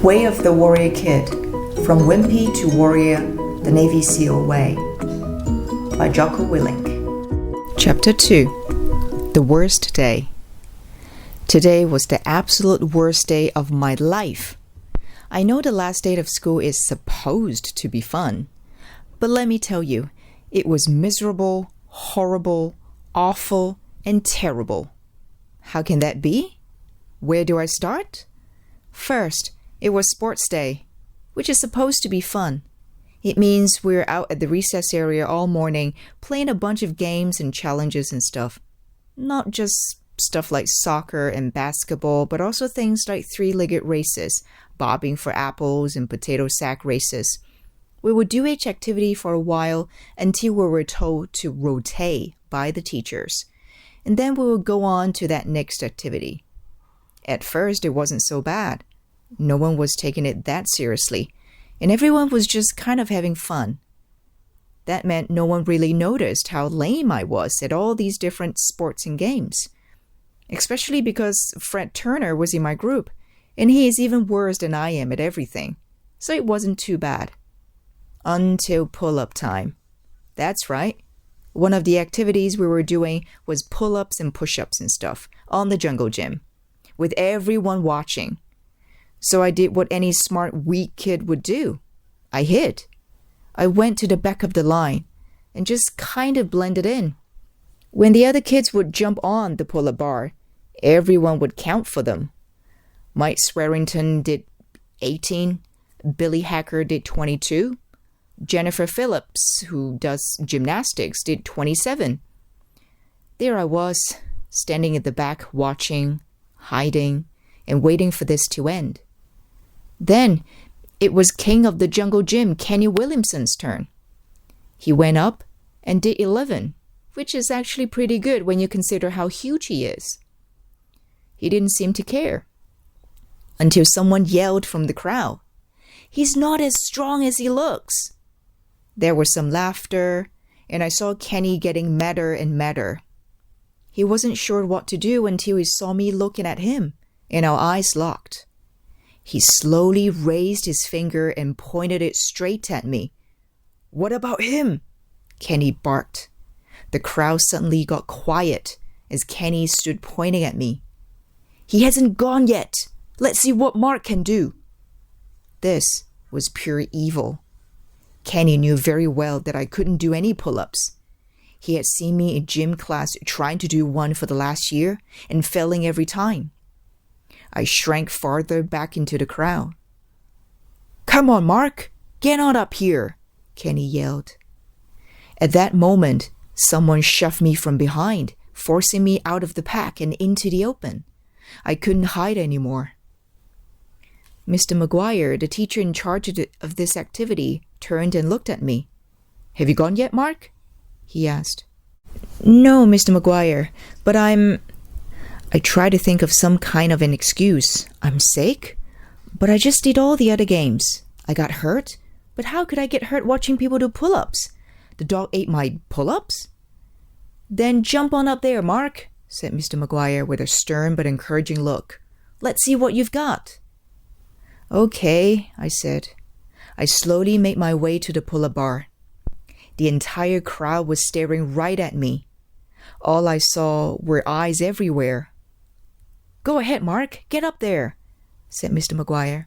Way of the Warrior Kid, From Wimpy to Warrior, the Navy SEAL Way, by Jocko Willink. Chapter 2. The Worst Day. Today was the absolute worst day of my life. I know the last day of school is supposed to be fun, but let me tell you, it was miserable, horrible, awful, and terrible. How can that be? Where do I start? First, it was sports day, which is supposed to be fun. It means we're out at the recess area all morning playing a bunch of games and challenges and stuff. Not just stuff like soccer and basketball, but also things like three-legged races, bobbing for apples, and potato sack races. We would do each activity for a while until we were told to rotate by the teachers. And then we would go on to that next activity. At first, it wasn't so bad. No one was taking it that seriously, and everyone was just kind of having fun. That meant no one really noticed how lame I was at all these different sports and games. Especially because Fred Turner was in my group, and he is even worse than I am at everything. So it wasn't too bad. Until pull-up time. That's right. One of the activities we were doing was pull-ups and push-ups and stuff on the jungle gym, with everyone watching. So I did what any smart, weak kid would do. I hid. I went to the back of the line and just kind of blended in. When the other kids would jump on the pull-up bar, everyone would count for them. Mike Swearington did 18. Billy Hacker did 22. Jennifer Phillips, who does gymnastics, did 27. There I was, standing at the back watching, hiding, and waiting for this to end. Then it was King of the Jungle Gym, Kenny Williamson's turn. He went up and did 11, which is actually pretty good when you consider how huge he is. He didn't seem to care. Until someone yelled from the crowd, "He's not as strong as he looks." There was some laughter, and I saw Kenny getting madder and madder. He wasn't sure what to do until he saw me looking at him, and our eyes locked. He slowly raised his finger and pointed it straight at me. "What about him?" Kenny barked. The crowd suddenly got quiet as Kenny stood pointing at me. "He hasn't gone yet. Let's see what Marc can do." This was pure evil. Kenny knew very well that I couldn't do any pull-ups. He had seen me in gym class trying to do one for the last year and failing every time. I shrank farther back into the crowd. "Come on, Marc, get on up here," Kenny yelled. At that moment, someone shoved me from behind, forcing me out of the pack and into the open. I couldn't hide anymore. Mr. McGuire, the teacher in charge of this activity, turned and looked at me. "Have you gone yet, Marc?" he asked. "No, Mr. McGuire, but I tried to think of some kind of an excuse. I'm sick, but I just did all the other games. I got hurt, but how could I get hurt watching people do pull-ups? The dog ate my pull-ups?" "Then jump on up there, Marc," said Mr. McGuire with a stern but encouraging look. "Let's see what you've got." "Okay," I said. I slowly made my way to the pull-up bar. The entire crowd was staring right at me. All I saw were eyes everywhere. "Go ahead, Marc, get up there," said Mr. McGuire.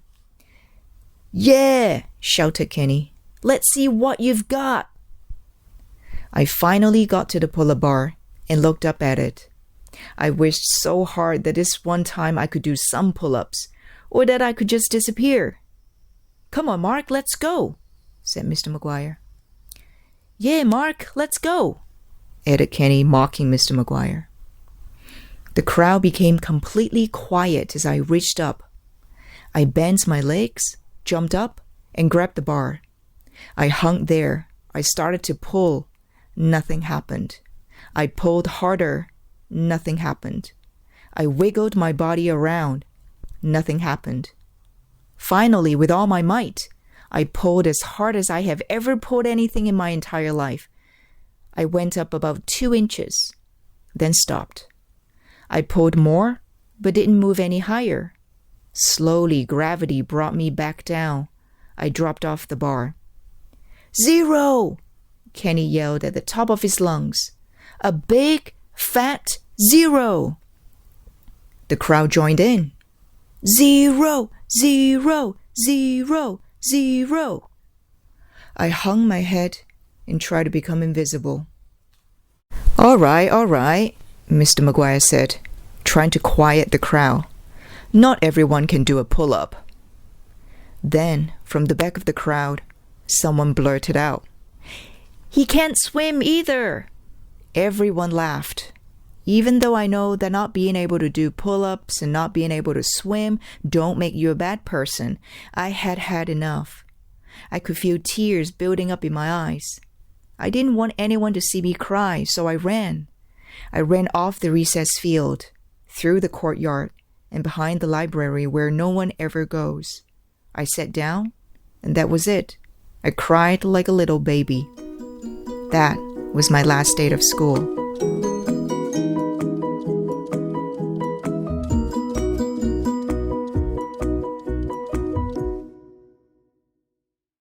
"Yeah," shouted Kenny. "Let's see what you've got." I finally got to the pull-up bar and looked up at it. I wished so hard that this one time I could do some pull-ups, or that I could just disappear. "Come on, Marc, let's go," said Mr. McGuire. "Yeah, Marc, let's go," added Kenny, mocking Mr. McGuire. The crowd became completely quiet as I reached up. I bent my legs, jumped up, and grabbed the bar. I hung there. I started to pull. Nothing happened. I pulled harder. Nothing happened. I wiggled my body around. Nothing happened. Finally, with all my might, I pulled as hard as I have ever pulled anything in my entire life. I went up about 2 inches, then stopped. I pulled more, but didn't move any higher. Slowly, gravity brought me back down. I dropped off the bar. 0! Kenny yelled at the top of his lungs. A big, fat 0! The crowd joined in. 0! 0! 0! 0! I hung my head and tried to become invisible. All right, Mr. McGuire said, trying to quiet the crowd. Not everyone can do a pull-up. Then, from the back of the crowd, someone blurted out, He can't swim either! Everyone laughed. Even though I know that not being able to do pull-ups and not being able to swim don't make you a bad person, I had had enough. I could feel tears building up in my eyes. I didn't want anyone to see me cry, so I ran. I ran off the recess field, through the courtyard, and behind the library where no one ever goes. I sat down, and that was it. I cried like a little baby. That was my last day of school.